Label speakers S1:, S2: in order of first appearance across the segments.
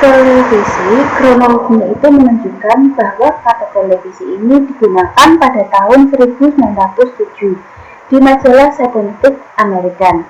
S1: televisi, kronologinya itu menunjukkan bahwa kata televisi ini digunakan pada tahun 1907 di majalah Scientific American.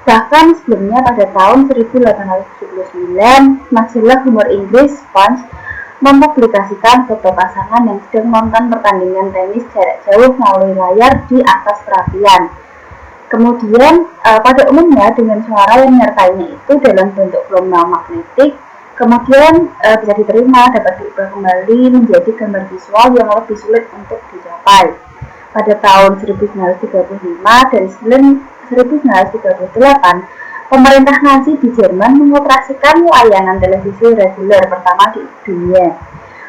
S1: Bahkan sebelumnya pada tahun 1879, majalah humor Inggris Punch mempublikasikan foto pasangan yang sedang nonton pertandingan tenis jarak jauh melalui layar di atas perapian. Kemudian pada umumnya dengan suara yang menyertainya itu dalam bentuk gelombang magnetik, kemudian bisa diterima dapat diubah kembali menjadi gambar visual yang lebih sulit untuk dicapai. Pada tahun 1935 dan 1938, pemerintah Nazi di Jerman mengoperasikan layanan televisi reguler pertama di dunia,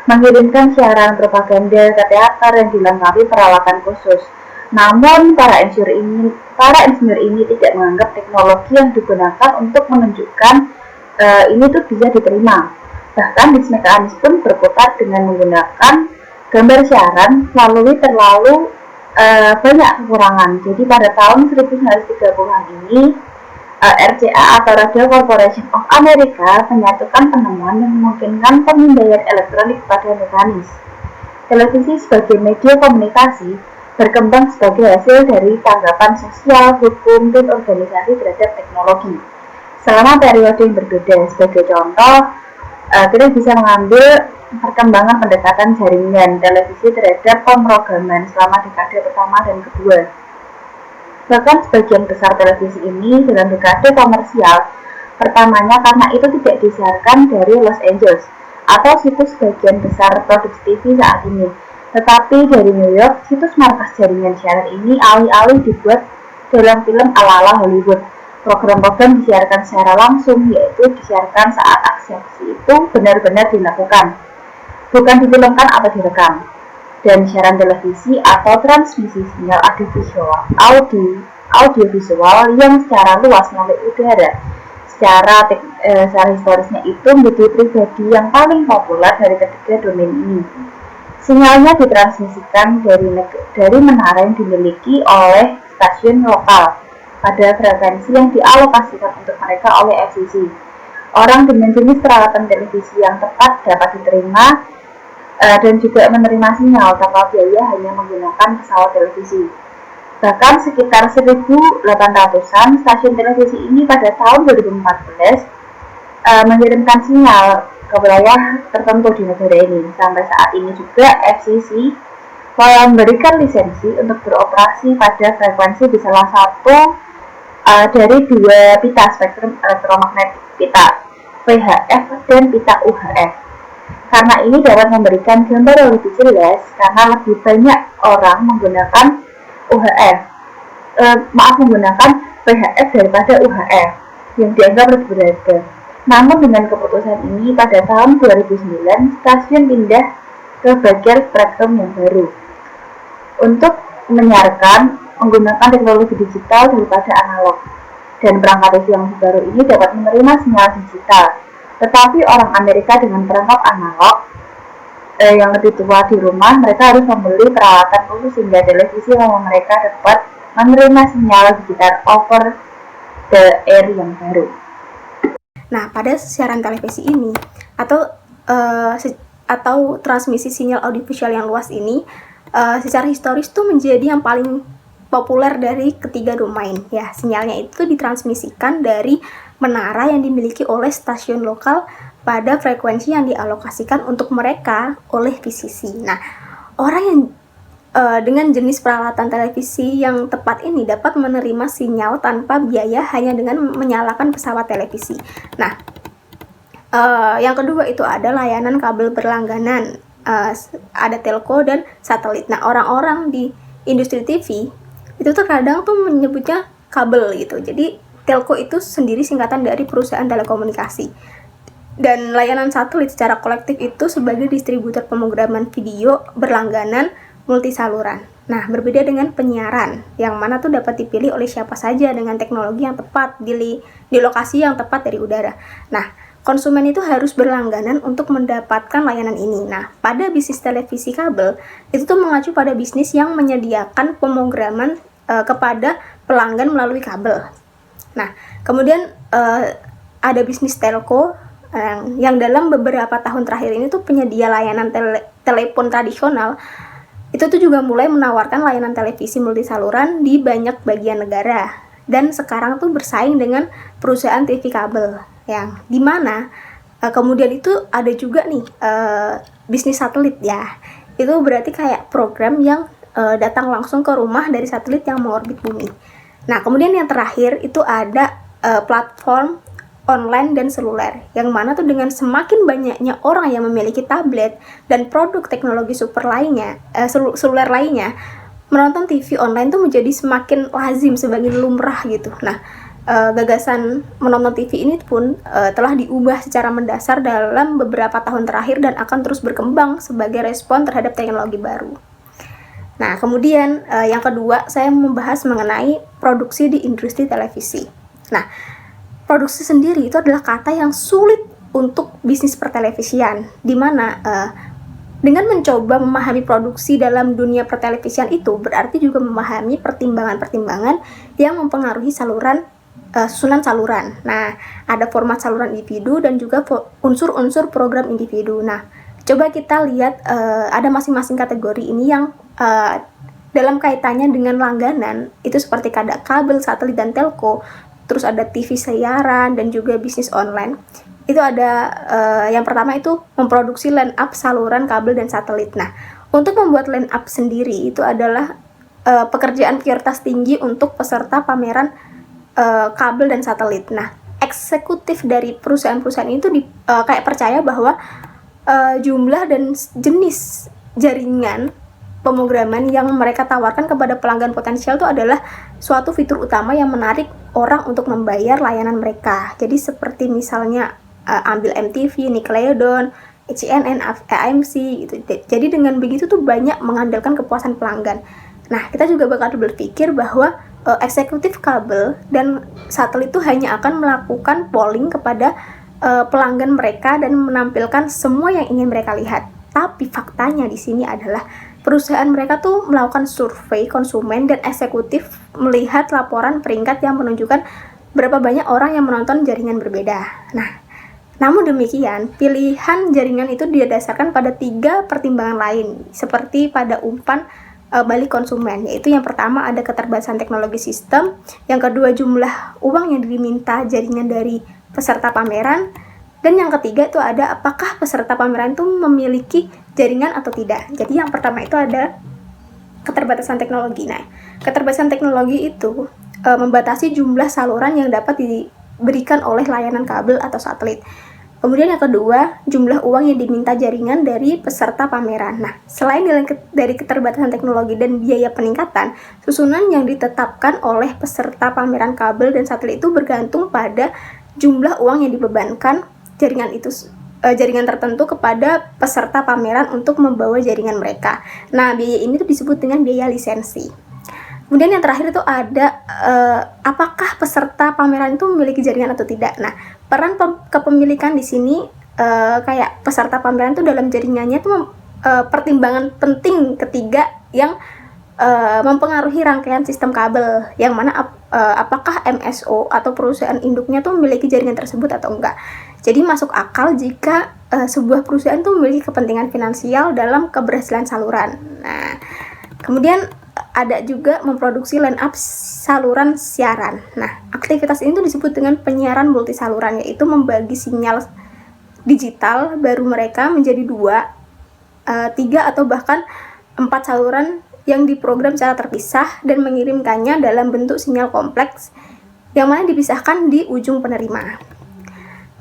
S1: mengirimkan siaran propaganda ke teater yang dilengkapi peralatan khusus. Namun, para insinyur ini tidak menganggap teknologi yang digunakan untuk menunjukkan ini tuh bisa diterima. Bahkan bisnis mekanis pun berputar dengan menggunakan gambar siaran melalui terlalu banyak kekurangan. Jadi pada tahun 1930-an ini RCA atau Radio Corporation of America menyatukan penemuan yang memungkinkan pemindaian elektronik pada mekanis. Televisi sebagai media komunikasi berkembang sebagai hasil dari tanggapan sosial, hukum, dan organisasi terhadap teknologi selama periode yang berbeda. Sebagai contoh, kita bisa mengambil perkembangan pendekatan jaringan televisi terhadap pemrograman selama dekade pertama dan kedua. Bahkan sebagian besar televisi ini dalam dekade komersial pertamanya karena itu tidak disiarkan dari Los Angeles atau situs sebagian besar produksi TV saat ini, tetapi dari New York. Situs markas jaringan siaran ini alih-alih dibuat dalam film ala-ala Hollywood. Program-program disiarkan secara langsung, yaitu disiarkan saat aksi itu benar-benar dilakukan, bukan difilmkan atau direkam. Dan siaran televisi atau transmisi sinyal audiovisual yang secara luas melalui udara. Secara historisnya itu menjadi pribadi yang paling populer dari ketiga domain ini. Sinyalnya ditransmisikan dari menara yang dimiliki oleh stasiun lokal pada frekuensi yang dialokasikan untuk mereka oleh FCC. Orang dengan jenis peralatan televisi yang tepat dapat diterima dan juga menerima sinyal tanpa biaya hanya menggunakan pesawat televisi. Bahkan sekitar 1800-an, stasiun televisi ini pada tahun 2014 mengirimkan sinyal ke wilayah tertentu di negara ini. Sampai saat ini juga FCC memberikan lisensi untuk beroperasi pada frekuensi di salah satu dari dua pita spektrum elektromagnetik, pita VHF dan pita UHF. Karena ini dapat memberikan gambar yang lebih jelas karena lebih banyak orang menggunakan menggunakan VHF daripada UHF yang dianggap lebih berharga. Namun dengan keputusan ini pada tahun 2009, stasiun pindah ke bagian spektrum yang baru untuk menyiarkan menggunakan teknologi digital daripada analog. Dan perangkat TV yang baru ini dapat menerima sinyal digital. Tetapi orang Amerika dengan perangkat analog yang lebih tua di rumah, mereka harus membeli peralatan khusus sehingga televisi yang mereka dapat menerima sinyal digital over the air yang baru.
S2: Nah, pada siaran televisi ini atau transmisi sinyal audiovisual yang luas ini, secara historis tuh menjadi yang paling populer dari ketiga domain. Ya, sinyalnya itu ditransmisikan dari menara yang dimiliki oleh stasiun lokal pada frekuensi yang dialokasikan untuk mereka oleh PCC. Nah, orang yang dengan jenis peralatan televisi yang tepat ini dapat menerima sinyal tanpa biaya hanya dengan menyalakan pesawat televisi. Nah, yang kedua itu ada layanan kabel berlangganan, ada telco dan satelit. Nah, orang-orang di industri TV itu terkadang tuh menyebutnya kabel gitu. Jadi telco itu sendiri singkatan dari perusahaan telekomunikasi. Dan layanan satelit secara kolektif itu sebagai distributor pemrograman video berlangganan multisaluran. Nah, berbeda dengan penyiaran, yang mana tuh dapat dipilih oleh siapa saja dengan teknologi yang tepat di lokasi yang tepat dari udara. Nah, konsumen itu harus berlangganan untuk mendapatkan layanan ini. Nah, pada bisnis televisi kabel, itu tuh mengacu pada bisnis yang menyediakan pemrograman kepada pelanggan melalui kabel. Nah, kemudian ada bisnis telco yang dalam beberapa tahun terakhir ini tuh penyedia layanan telepon tradisional itu tuh juga mulai menawarkan layanan televisi multisaluran di banyak bagian negara, dan sekarang tuh bersaing dengan perusahaan TV kabel, yang dimana kemudian itu ada juga nih bisnis satelit ya. Itu berarti kayak program yang datang langsung ke rumah dari satelit yang mengorbit bumi. Nah, kemudian yang terakhir itu ada platform online dan seluler, yang mana tuh dengan semakin banyaknya orang yang memiliki tablet dan produk teknologi seluler lainnya, menonton TV online tuh menjadi semakin lazim sebagai lumrah gitu. Nah, gagasan menonton TV ini pun telah diubah secara mendasar dalam beberapa tahun terakhir dan akan terus berkembang sebagai respon terhadap teknologi baru. Nah, kemudian yang kedua, saya membahas mengenai produksi di industri televisi. Nah, produksi sendiri itu adalah kata yang sulit untuk bisnis pertelevisian, di mana dengan mencoba memahami produksi dalam dunia pertelevisian itu berarti juga memahami pertimbangan-pertimbangan yang mempengaruhi susunan saluran. Nah, ada format saluran individu dan juga unsur-unsur program individu. Nah, coba kita lihat ada masing-masing kategori ini yang dalam kaitannya dengan langganan itu seperti kabel, satelit, dan telco. Terus ada TV siaran dan juga bisnis online. Itu ada yang pertama itu memproduksi line up saluran kabel dan satelit. Nah, untuk membuat line up sendiri itu adalah pekerjaan prioritas tinggi untuk peserta pameran kabel dan satelit. Nah, eksekutif dari perusahaan-perusahaan itu kayak percaya bahwa jumlah dan jenis jaringan pemrograman yang mereka tawarkan kepada pelanggan potensial itu adalah suatu fitur utama yang menarik orang untuk membayar layanan mereka. Jadi seperti misalnya ambil MTV, Nickelodeon, CNN, AMC gitu. Jadi dengan begitu tuh banyak mengandalkan kepuasan pelanggan. Nah, kita juga bakal berpikir bahwa eksekutif kabel dan satelit itu hanya akan melakukan polling kepada pelanggan mereka dan menampilkan semua yang ingin mereka lihat. Tapi faktanya di sini adalah perusahaan mereka tuh melakukan survei konsumen dan eksekutif melihat laporan peringkat yang menunjukkan berapa banyak orang yang menonton jaringan berbeda. Nah, namun demikian, pilihan jaringan itu didasarkan pada 3 pertimbangan lain, seperti pada umpan balik konsumen, yaitu yang pertama ada keterbatasan teknologi sistem, yang kedua jumlah uang yang diminta jaringan dari peserta pameran, dan yang ketiga itu ada apakah peserta pameran itu memiliki jaringan atau tidak. Jadi yang pertama itu ada keterbatasan teknologi. Nah, keterbatasan teknologi itu membatasi jumlah saluran yang dapat diberikan oleh layanan kabel atau satelit. Kemudian yang kedua, jumlah uang yang diminta jaringan dari peserta pameran. Nah, selain dari keterbatasan teknologi dan biaya peningkatan, susunan yang ditetapkan oleh peserta pameran kabel dan satelit itu bergantung pada jumlah uang yang dibebankan jaringan tertentu kepada peserta pameran untuk membawa jaringan mereka. Nah, biaya ini tuh disebut dengan biaya lisensi. Kemudian yang terakhir itu ada apakah peserta pameran itu memiliki jaringan atau tidak. Nah, peran kepemilikan di sini kayak peserta pameran itu dalam jaringannya itu pertimbangan penting ketiga yang mempengaruhi rangkaian sistem kabel, yang mana apakah MSO atau perusahaan induknya tuh memiliki jaringan tersebut atau enggak. Jadi masuk akal jika sebuah perusahaan tuh memiliki kepentingan finansial dalam keberhasilan saluran. Nah, kemudian ada juga memproduksi line up saluran siaran. Nah, aktivitas ini tuh disebut dengan penyiaran multisaluran, yaitu membagi sinyal digital baru mereka menjadi 2, 3 atau bahkan 4 saluran yang diprogram secara terpisah dan mengirimkannya dalam bentuk sinyal kompleks yang mana dipisahkan di ujung penerima.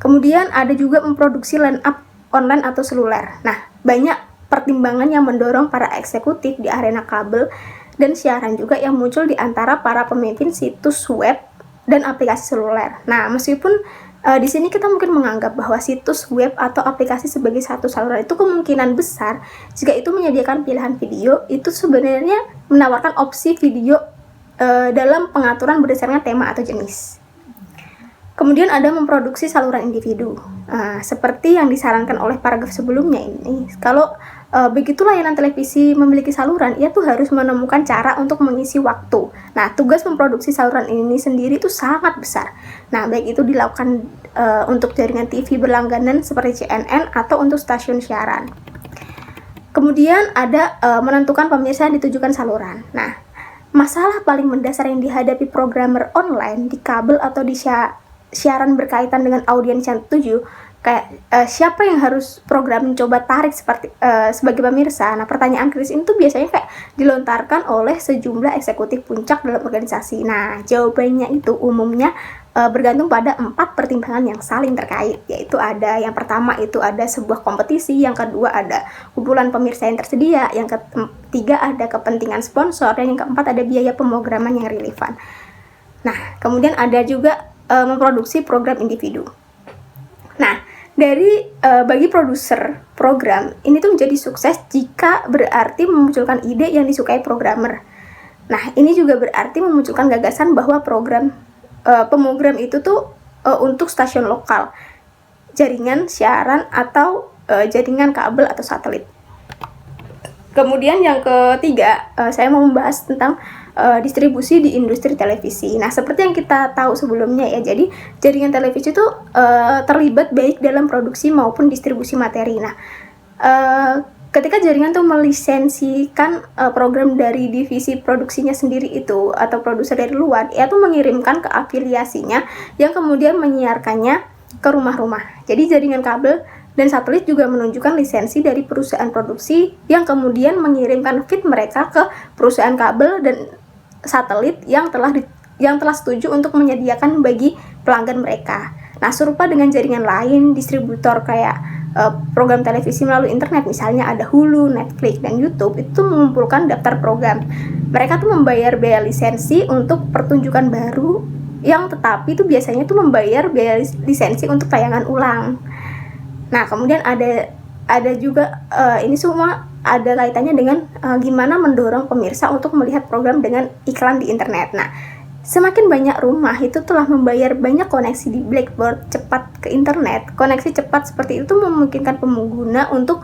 S2: Kemudian ada juga memproduksi line up online atau seluler. Nah, banyak pertimbangan yang mendorong para eksekutif di arena kabel dan siaran juga yang muncul di antara para pemimpin situs web dan aplikasi seluler. Nah, meskipun di sini kita mungkin menganggap bahwa situs web atau aplikasi sebagai satu saluran itu kemungkinan besar jika itu menyediakan pilihan video, itu sebenarnya menawarkan opsi video dalam pengaturan berdasarkan tema atau jenis. Kemudian ada memproduksi saluran individu, seperti yang disarankan oleh paragraf sebelumnya ini. Kalau begitu layanan televisi memiliki saluran, ia tuh harus menemukan cara untuk mengisi waktu. Nah, tugas memproduksi saluran ini sendiri itu sangat besar. Nah, baik itu dilakukan untuk jaringan TV berlangganan seperti CNN atau untuk stasiun siaran. Kemudian ada menentukan pemirsa yang ditujukan saluran. Nah, masalah paling mendasar yang dihadapi programmer online di kabel atau di siaran berkaitan dengan audiens yang dituju, kayak siapa yang harus program mencoba tarik sebagai pemirsa. Nah, pertanyaan kritis itu biasanya kayak dilontarkan oleh sejumlah eksekutif puncak dalam organisasi. Nah, jawabannya itu umumnya bergantung pada 4 pertimbangan yang saling terkait, yaitu yang pertama itu ada sebuah kompetisi, yang kedua ada kumpulan pemirsa yang tersedia, yang ketiga ada kepentingan sponsor, dan yang keempat ada biaya pemrograman yang relevan. Nah, kemudian ada juga memproduksi program individu. Nah, bagi produser program, ini tuh menjadi sukses jika berarti memunculkan ide yang disukai programmer. Nah, ini juga berarti memunculkan gagasan bahwa pemrogram itu tuh untuk stasiun lokal, jaringan siaran atau jaringan kabel atau satelit. Kemudian yang ketiga, saya mau membahas tentang distribusi di industri televisi. Nah, seperti yang kita tahu sebelumnya ya, jadi jaringan televisi itu terlibat baik dalam produksi maupun distribusi materi. Nah, ketika jaringan tuh melisensikan program dari divisi produksinya sendiri itu atau produser dari luar, ia tuh mengirimkan ke afiliasinya yang kemudian menyiarkannya ke rumah-rumah. Jadi jaringan kabel dan satelit juga menunjukkan lisensi dari perusahaan produksi yang kemudian mengirimkan feed mereka ke perusahaan kabel dan satelit yang telah setuju untuk menyediakan bagi pelanggan mereka. Nah, serupa dengan jaringan lain distributor kayak program televisi melalui internet, misalnya ada Hulu, Netflix, dan YouTube, itu mengumpulkan daftar program. Mereka tuh membayar biaya lisensi untuk pertunjukan baru, yang tetapi itu biasanya tuh membayar biaya lisensi untuk tayangan ulang. Nah, kemudian ada juga ini semua ada kaitannya dengan gimana mendorong pemirsa untuk melihat program dengan iklan di internet. Nah, semakin banyak rumah itu telah membayar banyak koneksi di Blackboard cepat ke internet. Koneksi cepat seperti itu memungkinkan pengguna untuk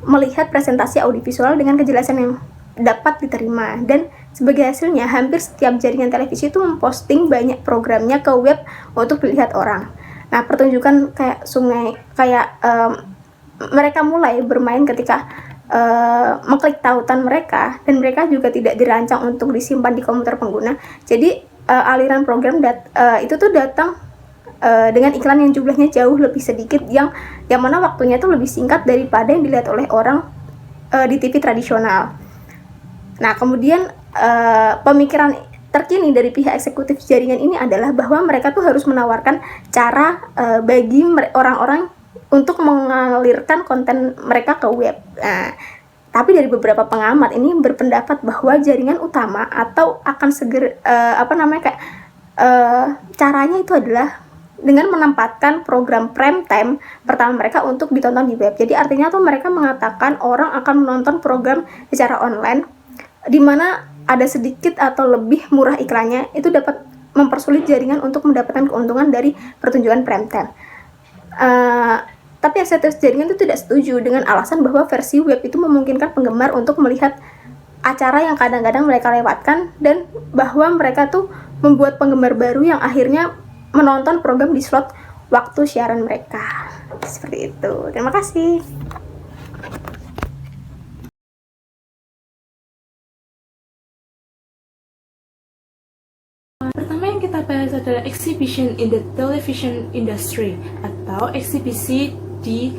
S2: melihat presentasi audiovisual dengan kejelasan yang dapat diterima. Dan sebagai hasilnya, hampir setiap jaringan televisi itu memposting banyak programnya ke web untuk dilihat orang. Nah, pertunjukan mereka mulai bermain ketika mengklik tautan mereka, dan mereka juga tidak dirancang untuk disimpan di komputer pengguna. Jadi aliran program itu tuh datang dengan iklan yang jumlahnya jauh lebih sedikit, yang mana waktunya tuh lebih singkat daripada yang dilihat oleh orang di TV tradisional. Nah, kemudian pemikiran terkini dari pihak eksekutif jaringan ini adalah bahwa mereka tuh harus menawarkan cara bagi orang-orang untuk mengalirkan konten mereka ke web. Nah, tapi dari beberapa pengamat ini berpendapat bahwa jaringan utama atau akan caranya itu adalah dengan menempatkan program prime time pertama mereka untuk ditonton di web. Jadi artinya tuh mereka mengatakan orang akan menonton program secara online, di mana ada sedikit atau lebih murah iklannya, itu dapat mempersulit jaringan untuk mendapatkan keuntungan dari pertunjukan prime time. Tapi eksekutif jaringan itu tidak setuju dengan alasan bahwa versi web itu memungkinkan penggemar untuk melihat acara yang kadang-kadang mereka lewatkan, dan bahwa mereka tuh membuat penggemar baru yang akhirnya menonton program di slot waktu siaran mereka. Seperti itu. Terima kasih.
S3: Pertama yang kita bahas adalah exhibition in the television industry atau eksibisi di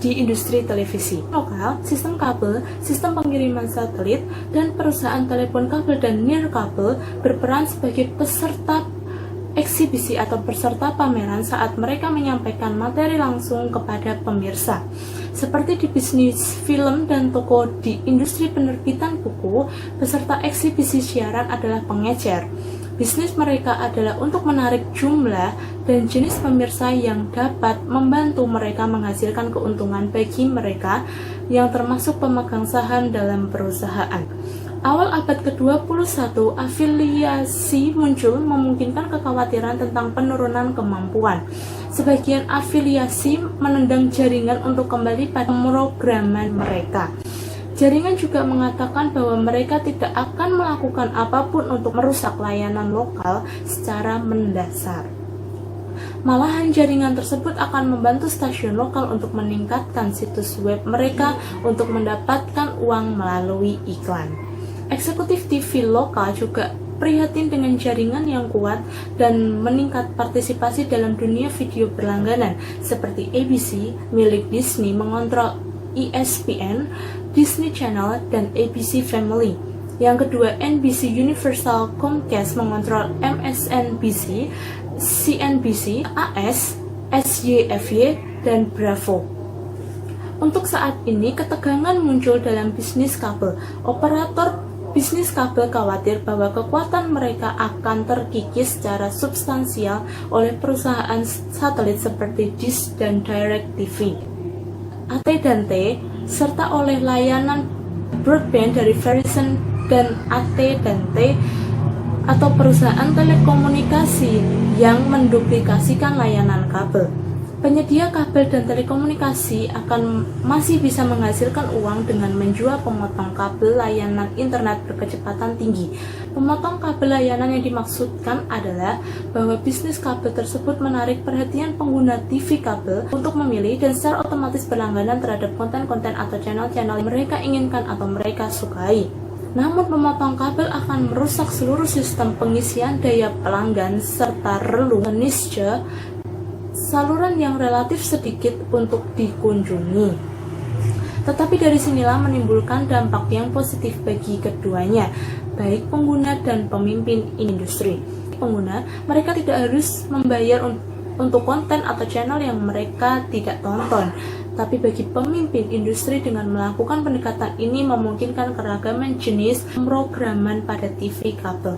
S3: industri televisi lokal, sistem kabel, sistem pengiriman satelit, dan perusahaan telepon kabel dan nirkabel berperan sebagai peserta eksibisi atau peserta pameran saat mereka menyampaikan materi langsung kepada pemirsa. Seperti di bisnis film dan toko di industri penerbitan buku, peserta eksibisi siaran adalah pengecer. Bisnis mereka adalah untuk menarik jumlah dan jenis pemirsa yang dapat membantu mereka menghasilkan keuntungan bagi mereka yang termasuk pemegang saham dalam perusahaan. Awal abad ke-21, afiliasi muncul memungkinkan kekhawatiran tentang penurunan kemampuan. Sebagian afiliasi menendang jaringan untuk kembali pada pemrograman mereka. Jaringan juga mengatakan bahwa mereka tidak akan melakukan apapun untuk merusak layanan lokal secara mendasar. Malahan jaringan tersebut akan membantu stasiun lokal untuk meningkatkan situs web mereka untuk mendapatkan uang melalui iklan. Eksekutif TV lokal juga prihatin dengan jaringan yang kuat dan meningkat partisipasi dalam dunia video berlangganan seperti ABC milik Disney mengontrol ESPN, Disney Channel, dan ABC Family. Yang kedua, NBC Universal Comcast mengontrol MSNBC, CNBC, AS, SYFY, dan Bravo. Untuk saat ini, ketegangan muncul dalam bisnis kabel. Operator bisnis kabel khawatir bahwa kekuatan mereka akan terkikis secara substansial oleh perusahaan satelit seperti Dish dan DirecTV, AT&T, serta oleh layanan broadband dari Verizon dan AT&T atau perusahaan telekomunikasi yang menduplikasikan layanan kabel. Penyedia kabel dan telekomunikasi akan masih bisa menghasilkan uang dengan menjual pemotong kabel layanan internet berkecepatan tinggi. Pemotong kabel layanan yang dimaksudkan adalah bahwa bisnis kabel tersebut menarik perhatian pengguna TV kabel untuk memilih dan secara otomatis berlangganan terhadap konten-konten atau channel-channel yang mereka inginkan atau mereka sukai. Namun pemotong kabel akan merusak seluruh sistem pengisian daya pelanggan serta relung nisce saluran yang relatif sedikit untuk dikunjungi. Tetapi dari sinilah menimbulkan dampak yang positif bagi keduanya, baik pengguna dan pemimpin industri. Pengguna, mereka tidak harus membayar untuk konten atau channel yang mereka tidak tonton. Tapi bagi pemimpin industri dengan melakukan pendekatan ini memungkinkan keragaman jenis pemrograman pada TV kabel.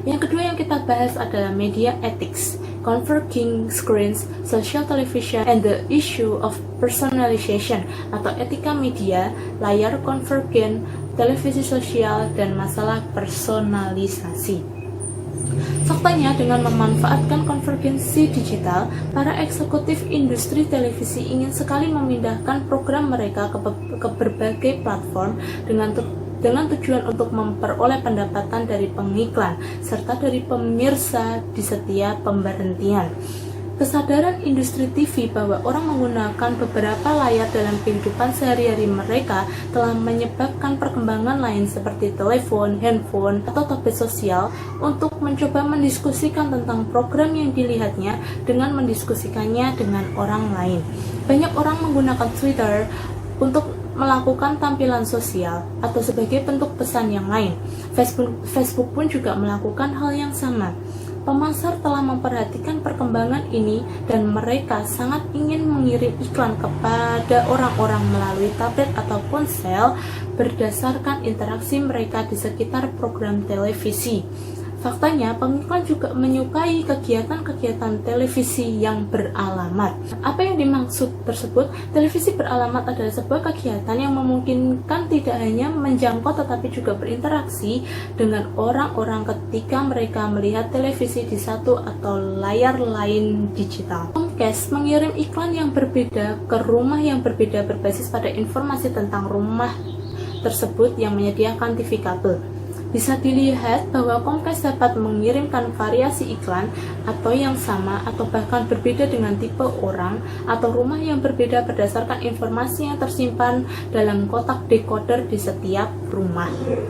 S3: Yang kedua yang kita bahas adalah media ethics, converging screens, social television, and the issue of personalization atau etika media, layar konvergen, televisi sosial, dan masalah personalisasi. Faktanya, dengan memanfaatkan konvergensi digital, para eksekutif industri televisi ingin sekali memindahkan program mereka ke berbagai platform dengan tujuan untuk memperoleh pendapatan dari pengiklan serta dari pemirsa di setiap pemberhentian. Kesadaran industri TV bahwa orang menggunakan beberapa layar dalam kehidupan sehari-hari mereka telah menyebabkan perkembangan lain seperti telepon, handphone, atau tablet sosial untuk mencoba mendiskusikan tentang program yang dilihatnya dengan mendiskusikannya dengan orang lain. Banyak orang menggunakan Twitter untuk melakukan tampilan sosial atau sebagai bentuk pesan yang lain. Facebook pun juga melakukan hal yang sama. Pemasar telah memperhatikan perkembangan ini dan mereka sangat ingin mengirim iklan kepada orang-orang melalui tablet atau ponsel berdasarkan interaksi mereka di sekitar program televisi. Faktanya, pengiklan juga menyukai kegiatan-kegiatan televisi yang beralamat. Apa yang dimaksud tersebut? Televisi beralamat adalah sebuah kegiatan yang memungkinkan tidak hanya menjangkau tetapi juga berinteraksi dengan orang-orang ketika mereka melihat televisi di satu atau layar lain digital. Comcast mengirim iklan yang berbeda ke rumah yang berbeda berbasis pada informasi tentang rumah tersebut yang menyediakan TV kabel. Bisa dilihat bahwa Comcast dapat mengirimkan variasi iklan atau yang sama atau bahkan berbeda dengan tipe orang atau rumah yang berbeda berdasarkan informasi yang tersimpan dalam kotak decoder di setiap rumah.